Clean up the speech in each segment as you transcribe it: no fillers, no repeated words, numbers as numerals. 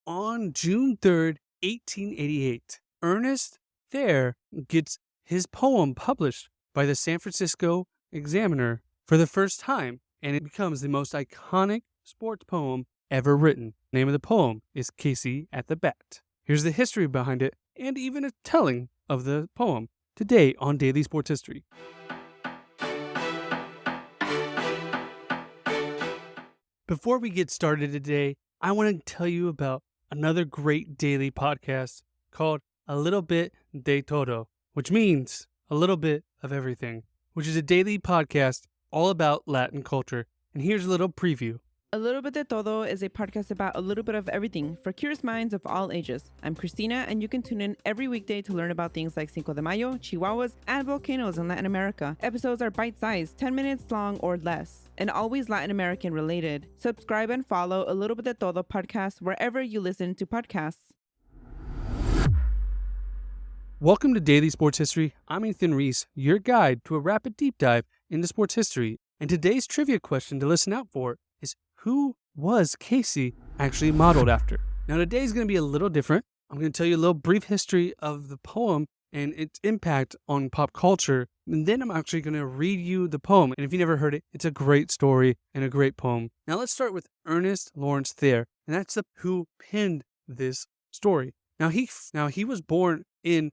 On June 3rd, 1888, Ernest Thayer gets his poem published by the San Francisco Examiner for the first time, and it becomes the most iconic sports poem ever written. The name of the poem is Casey at the Bat. Here's the history behind it, and even a telling of the poem today on Daily Sports History. Before we get started today, I want to tell you about another great daily podcast called A Little Bit de Todo, which means a little bit of everything, which is a daily podcast all about Latin culture. And here's a little preview. A Little Bit de Todo is a podcast about a little bit of everything for curious minds of all ages. I'm Christina, and you can tune in every weekday to learn about things like Cinco de Mayo, Chihuahuas, and volcanoes in Latin America. Episodes are bite-sized, 10 minutes long or less, and always Latin American related. Subscribe and follow A Little Bit de Todo podcast wherever you listen to podcasts. Welcome to Daily Sports History. I'm Ethan Reese, your guide to a rapid deep dive into sports history. And today's trivia question to listen out for is, who was Casey actually modeled after? Now today's going to be a little different. I'm going to tell you a little brief history of the poem and its impact on pop culture. And then I'm actually going to read you the poem. And if you never heard it, it's a great story and a great poem. Now let's start with Ernest Lawrence Thayer. And that's who penned this story. Now he was born in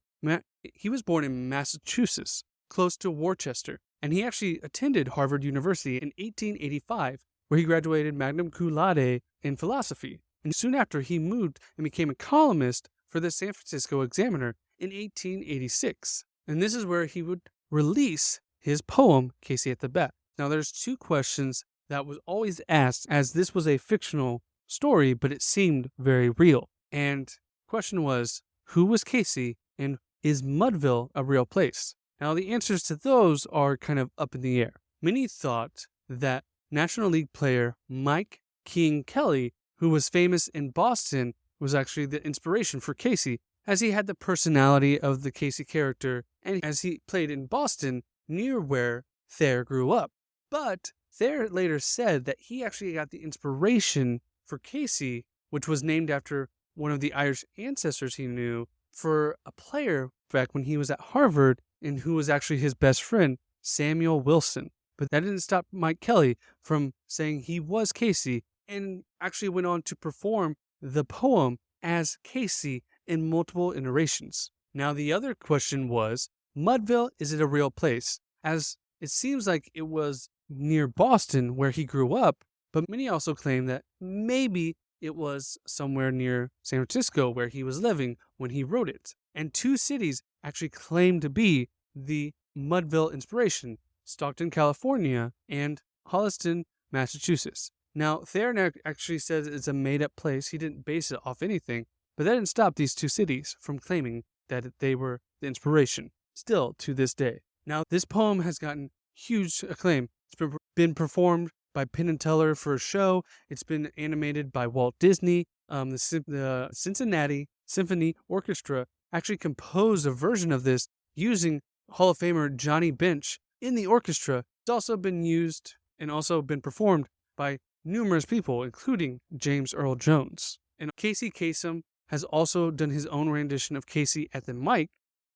Massachusetts, close to Worcester. And he actually attended Harvard University in 1885, where he graduated magna cum laude in philosophy. And soon after, he moved and became a columnist for the San Francisco Examiner in 1886. And this is where he would release his poem, Casey at the Bat. Now, there's two questions that was always asked, as this was a fictional story, but it seemed very real. And the question was, who was Casey, and is Mudville a real place? Now, the answers to those are kind of up in the air. Many thought that National League player Mike King Kelly, who was famous in Boston, was actually the inspiration for Casey, as he had the personality of the Casey character, and as he played in Boston, near where Thayer grew up. But Thayer later said that he actually got the inspiration for Casey, which was named after one of the Irish ancestors he knew, for a player back when he was at Harvard, and who was actually his best friend, Samuel Wilson. But that didn't stop Mike Kelly from saying he was Casey, and actually went on to perform the poem as Casey in multiple iterations. Now, the other question was, Mudville, is it a real place? As it seems like it was near Boston where he grew up, but many also claim that maybe it was somewhere near San Francisco where he was living when he wrote it. And two cities actually claim to be the Mudville inspiration: Stockton, California, and Holliston, Massachusetts. Now, Thayer actually says it's a made-up place. He didn't base it off anything, but that didn't stop these two cities from claiming that they were the inspiration, still to this day. Now, this poem has gotten huge acclaim. It's been performed by Penn and Teller for a show. It's been animated by Walt Disney. The Cincinnati Symphony Orchestra actually composed a version of this using Hall of Famer Johnny Bench in the orchestra. It's also been used and also been performed by numerous people, including James Earl Jones. And Casey Kasem has also done his own rendition of Casey at the Mic.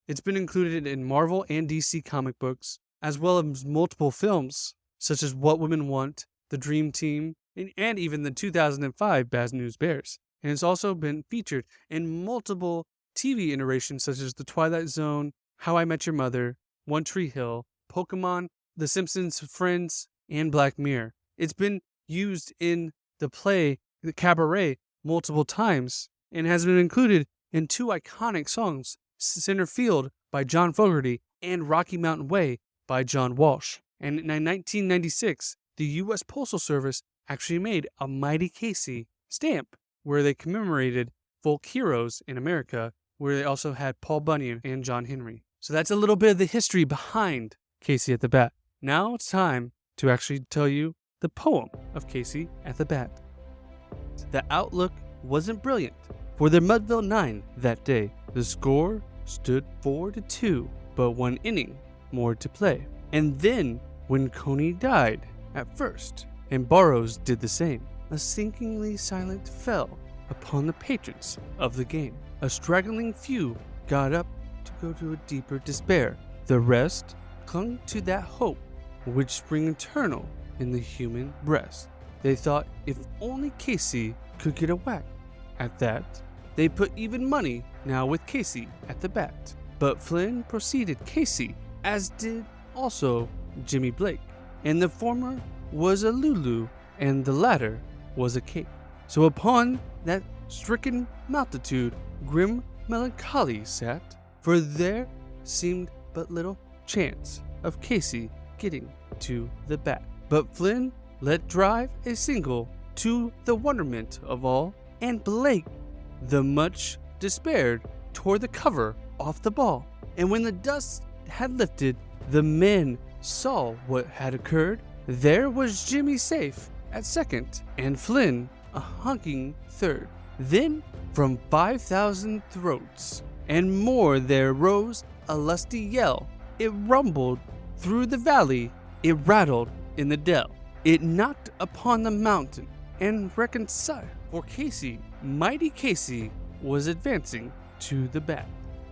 It's been included in Marvel and DC comic books, as well as multiple films, such as What Women Want, The Dream Team, and even the 2005 Bad News Bears. And it's also been featured in multiple TV iterations, such as The Twilight Zone, How I Met Your Mother, One Tree Hill, Pokemon, The Simpsons, Friends, and Black Mirror. It's been used in the play The Cabaret multiple times, and has been included in two iconic songs, Center Field by John Fogerty and Rocky Mountain Way by John Walsh. And in 1996, the U.S. Postal Service actually made a Mighty Casey stamp where they commemorated folk heroes in America, where they also had Paul Bunyan and John Henry. So that's a little bit of the history behind Casey at the Bat. Now it's time to actually tell you the poem of Casey at the Bat. The outlook wasn't brilliant for the Mudville Nine that day. The score stood 4-2, but one inning more to play. And then, when Coney died at first, and Burroughs did the same, a sinkingly silent fell upon the patrons of the game. A straggling few got up to go to a deeper despair. The rest clung to that hope which sprang eternal in the human breast. They thought if only Casey could get a whack at that, they put even money now with Casey at the bat. But Flynn preceded Casey, as did also Jimmy Blake, and the former was a Lulu and the latter was a cake. So upon that stricken multitude grim melancholy sat, for there seemed but little chance of Casey getting to the bat. But Flynn let drive a single to the wonderment of all, and Blake, the much despaired, tore the cover off the ball. And when the dust had lifted, the men saw what had occurred. There was Jimmy safe at second, and Flynn a honking third. Then from 5,000 throats and more there rose a lusty yell. It rumbled through the valley, it rattled in the dell. It knocked upon the mountain and reconciled, for Casey, mighty Casey, was advancing to the bat.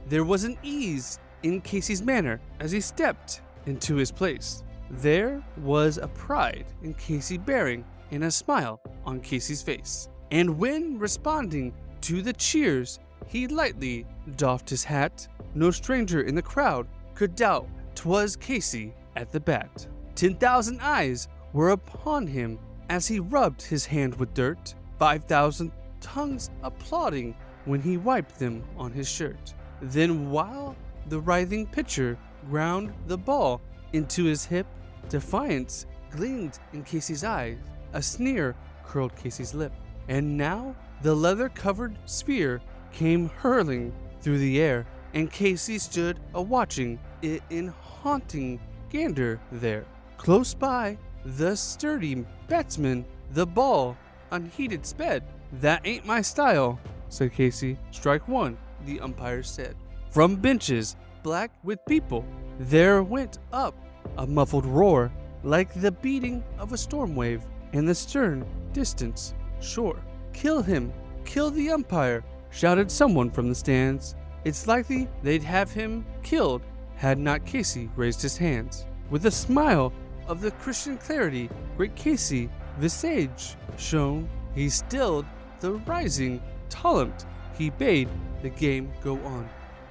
There was an ease in Casey's manner as he stepped into his place. There was a pride in Casey bearing and a smile on Casey's face. And when responding to the cheers, he lightly doffed his hat. No stranger in the crowd could doubt 'twas Casey at the bat. 10,000 eyes were upon him as he rubbed his hand with dirt, 5,000 tongues applauding when he wiped them on his shirt. Then while the writhing pitcher ground the ball into his hip, defiance gleamed in Casey's eyes, a sneer curled Casey's lip. And now the leather-covered sphere came hurling through the air, and Casey stood a-watching it in haunting gander there. Close by the sturdy batsman, the ball unheeded sped. "That ain't my style," said Casey. "Strike one," the umpire said. From benches black with people there went up a muffled roar, like the beating of a storm wave in the stern distance shore. "Kill him! Kill the umpire!" shouted someone from the stands. It's likely they'd have him killed had not Casey raised his hands. With a smile of the Christian clarity, great Casey visage shone. He stilled the rising tumult. He bade the game go on.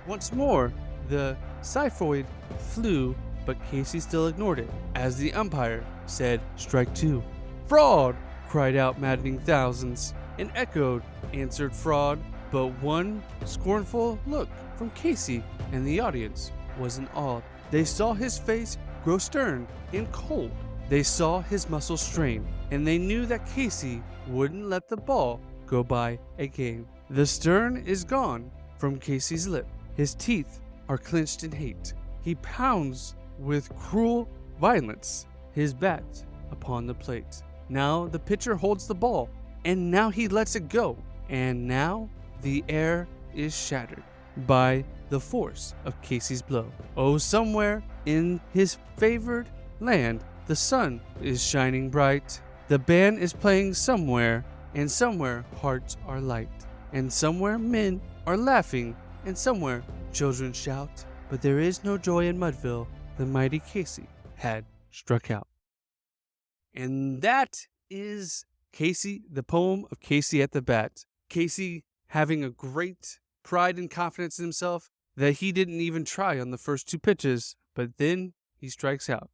Once more the xiphoid flew, but Casey still ignored it as the umpire said, "Strike two." "Fraud!" cried out maddening thousands, and echoed, answered fraud. But one scornful look from Casey and the audience wasn't awed. They saw his face grow stern and cold. They saw his muscles strain, and they knew that Casey wouldn't let the ball go by again. The stern is gone from Casey's lip. His teeth are clenched in hate. He pounds with cruel violence his bat upon the plate. Now the pitcher holds the ball, and now he lets it go, and now the air is shattered by the force of Casey's blow. Oh, somewhere in his favored land, the sun is shining bright. The band is playing somewhere, and somewhere hearts are light. And somewhere men are laughing, and somewhere children shout. But there is no joy in Mudville. The mighty Casey had struck out. And that is Casey, the poem of Casey at the bat. Casey having a great pride and confidence in himself that he didn't even try on the first two pitches, but then he strikes out.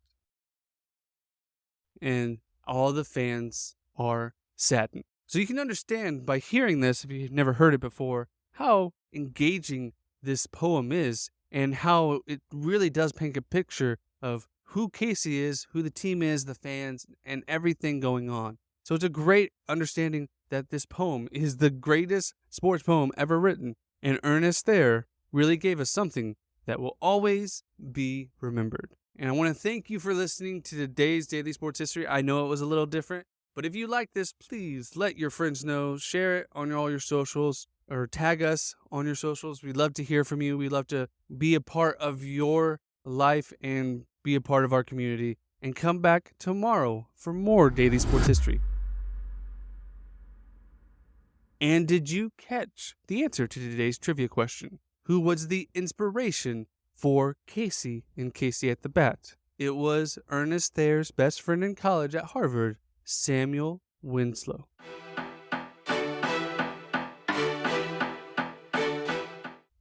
And all the fans are saddened. So you can understand by hearing this, if you've never heard it before, how engaging this poem is and how it really does paint a picture of who Casey is, who the team is, the fans, and everything going on. So it's a great understanding that this poem is the greatest sports poem ever written. And Ernest there really gave us something that will always be remembered. And I want to thank you for listening to today's Daily Sports History. I know it was a little different, but if you like this, please let your friends know. Share it on all your socials or tag us on your socials. We'd love to hear from you. We'd love to be a part of your life and be a part of our community. And come back tomorrow for more Daily Sports History. And did you catch the answer to today's trivia question? Who was the inspiration for Casey in Casey at the Bat? It was Ernest Thayer's best friend in college at Harvard, Samuel Winslow.